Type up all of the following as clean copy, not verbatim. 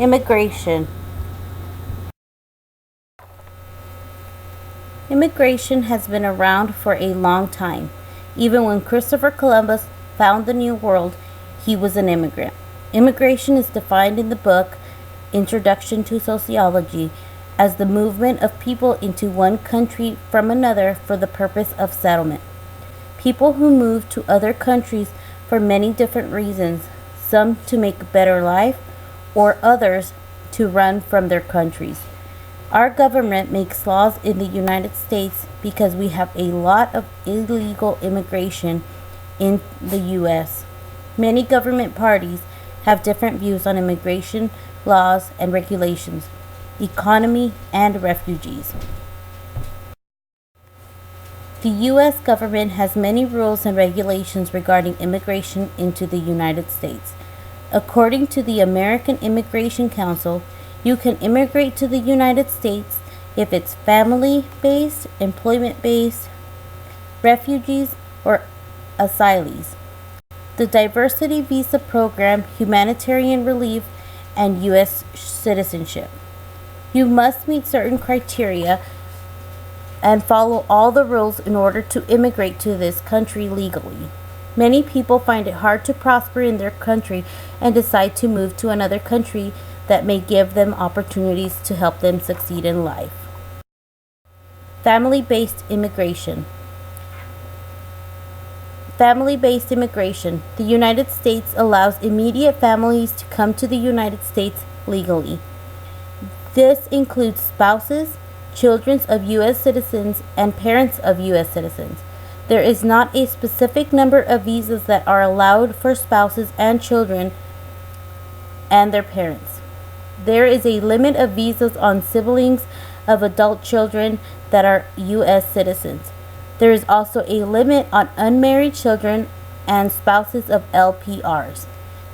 Immigration. Immigration has been around for a long time. Even when Christopher Columbus found the New World, he was an immigrant. Immigration is defined in the book Introduction to Sociology as the movement of people into one country from another for the purpose of settlement. People who move to other countries for many different reasons, some to make a better life, or others to run from their countries. Our government makes laws in the United States because we have a lot of illegal immigration in the U.S. Many government parties have different views on immigration laws and regulations, economy, and refugees. The U.S. government has many rules and regulations regarding immigration into the United States. According to the American Immigration Council, you can immigrate to the United States if it's family-based, employment-based, refugees, or asylees. The Diversity Visa Program, humanitarian relief, and U.S. citizenship. You must meet certain criteria and follow all the rules in order to immigrate to this country legally. Many people find it hard to prosper in their country and decide to move to another country that may give them opportunities to help them succeed in life. Family-based immigration. Family-based immigration. The United States allows immediate families to come to the United States legally. This includes spouses, children of U.S. citizens, and parents of U.S. citizens. There is not a specific number of visas that are allowed for spouses and children and their parents. There is a limit of visas on siblings of adult children that are U.S. citizens. There is also a limit on unmarried children and spouses of LPRs.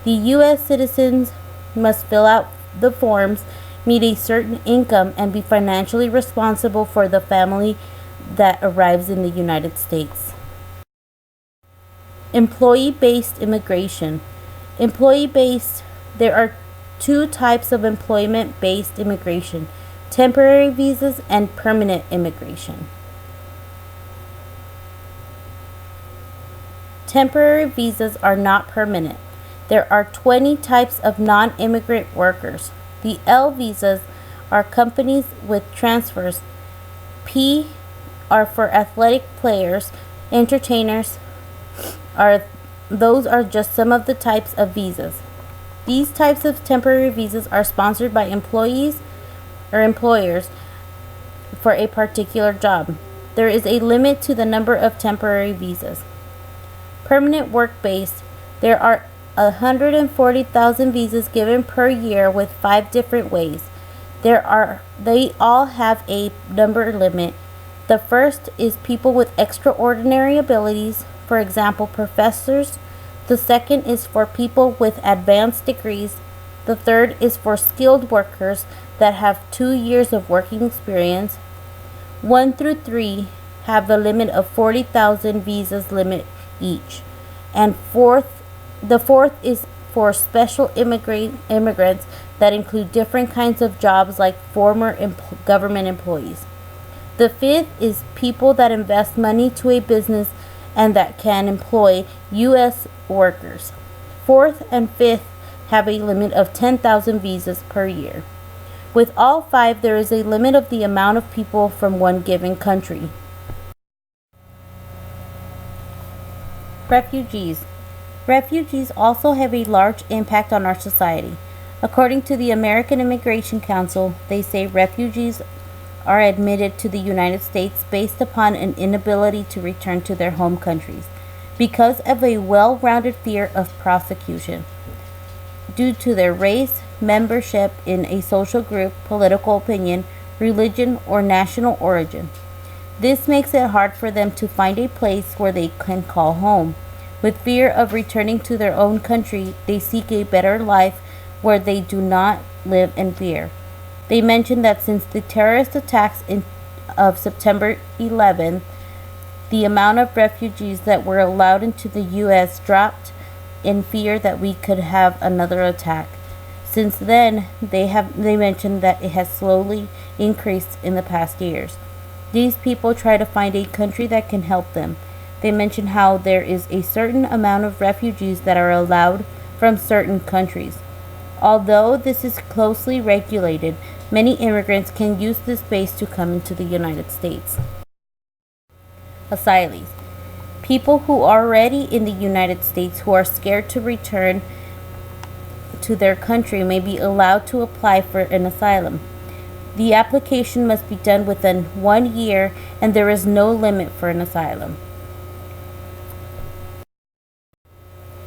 The U.S. citizens must fill out the forms, meet a certain income, and be financially responsible for the family that arrives in the United States. Employee-based immigration. Employee-based, there are two types of employment-based immigration: temporary visas and permanent immigration. Temporary visas are not permanent. There are 20 types of non-immigrant workers. The L visas are companies with transfers. P are for athletic players. Entertainers those are just some of the types of visas. These types of temporary visas are sponsored by employees or employers for a particular job. There is a limit to the number of temporary visas. Permanent work-based, there are 140,000 visas given per year with 5 different ways. They all have a number limit. The first is people with extraordinary abilities, for example, professors. The second is for people with advanced degrees. The third is for skilled workers that have 2 years of working experience. 1 through 3 have the limit of 40,000 visas limit each. And the fourth is for special immigrants that include different kinds of jobs like former government employees. The fifth is people that invest money to a business and that can employ U.S. workers. Fourth and fifth have a limit of 10,000 visas per year. With all 5, there is a limit of the amount of people from one given country. Refugees. Refugees also have a large impact on our society. According to the American Immigration Council, they say refugees are admitted to the United States based upon an inability to return to their home countries because of a well-rounded fear of prosecution due to their race, membership in a social group, political opinion, religion, or national origin. This makes it hard for them to find a place where they can call home. With fear of returning to their own country, they seek a better life where they do not live in fear. They mentioned that since the terrorist attacks of September 11, the amount of refugees that were allowed into the U.S. dropped in fear that we could have another attack. Since then, they mentioned that it has slowly increased in the past years. These people try to find a country that can help them. They mention how there is a certain amount of refugees that are allowed from certain countries. Although this is closely regulated, many immigrants can use this space to come into the United States. Asylees. People who are already in the United States who are scared to return to their country may be allowed to apply for an asylum. The application must be done within 1 year and there is no limit for an asylum.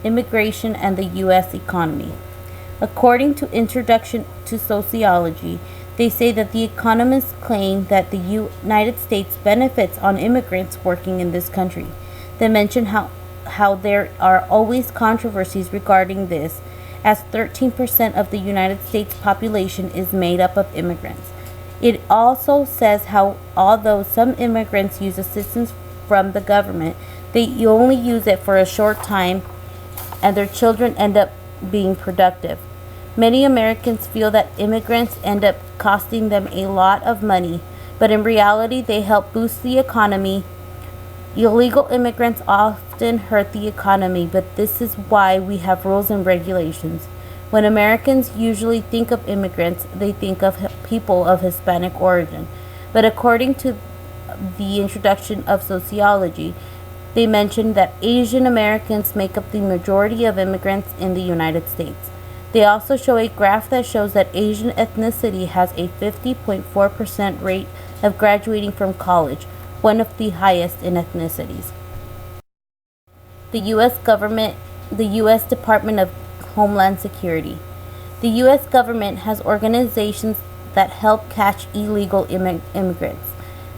Immigration and the U.S. economy. According to Introduction to Sociology, they say that the economists claim that the United States benefits on immigrants working in this country. They mention how there are always controversies regarding this, as 13% of the United States population is made up of immigrants. It also says how although some immigrants use assistance from the government, they only use it for a short time and their children end up being productive. Many Americans feel that immigrants end up costing them a lot of money, but in reality they help boost the economy. Illegal immigrants often hurt the economy, but this is why we have rules and regulations. When Americans usually think of immigrants, they think of people of Hispanic origin. But according to the Introduction of Sociology, they mention that Asian Americans make up the majority of immigrants in the United States. They also show a graph that shows that Asian ethnicity has a 50.4% rate of graduating from college, one of the highest in ethnicities. The U.S. Department of Homeland Security. The U.S. government has organizations that help catch illegal immigrants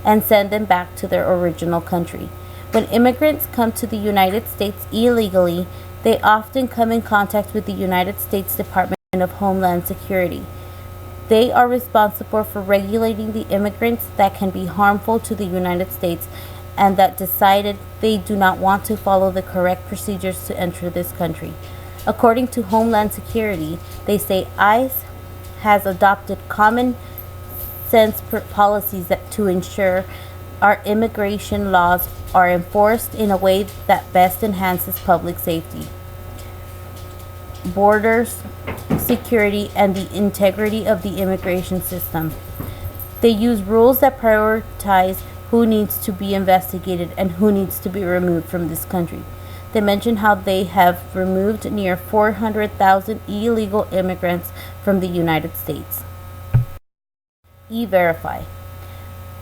and send them back to their original country. When immigrants come to the United States illegally, they often come in contact with the United States Department of Homeland Security. They are responsible for regulating the immigrants that can be harmful to the United States and that decided they do not want to follow the correct procedures to enter this country. According to Homeland Security, they say ICE has adopted common sense policies to ensure our immigration laws are enforced in a way that best enhances public safety, borders security, and the integrity of the immigration system. They use rules that prioritize who needs to be investigated and who needs to be removed from this country. They mention how they have removed near 400,000 illegal immigrants from the United States. E-Verify.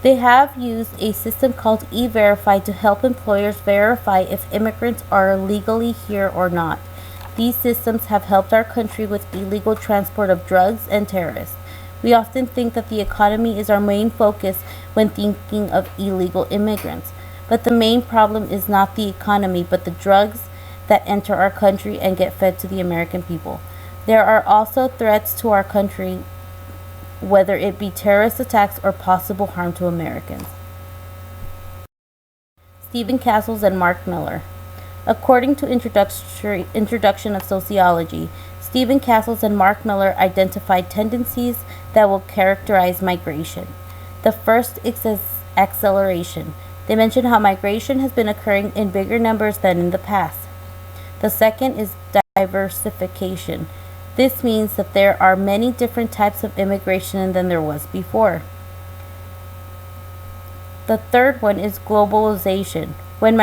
They have used a system called E-Verify to help employers verify if immigrants are legally here or not. These systems have helped our country with illegal transport of drugs and terrorists. We often think that the economy is our main focus when thinking of illegal immigrants. But the main problem is not the economy, but the drugs that enter our country and get fed to the American people. There are also threats to our country, whether it be terrorist attacks or possible harm to Americans. Stephen Castles and Mark Miller. According to Introduction of Sociology, Stephen Castles and Mark Miller identified tendencies that will characterize migration. The first is acceleration. They mention how migration has been occurring in bigger numbers than in the past. The second is diversification. This means that there are many different types of immigration than there was before. The third one is globalization. With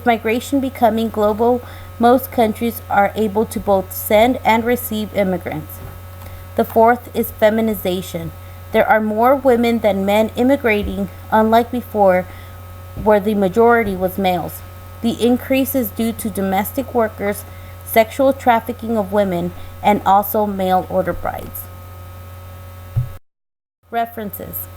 migration becoming global, most countries are able to both send and receive immigrants. The fourth is feminization. There are more women than men immigrating, unlike before, where the majority was males. The increase is due to domestic workers, sexual trafficking of women, and also mail order brides. References.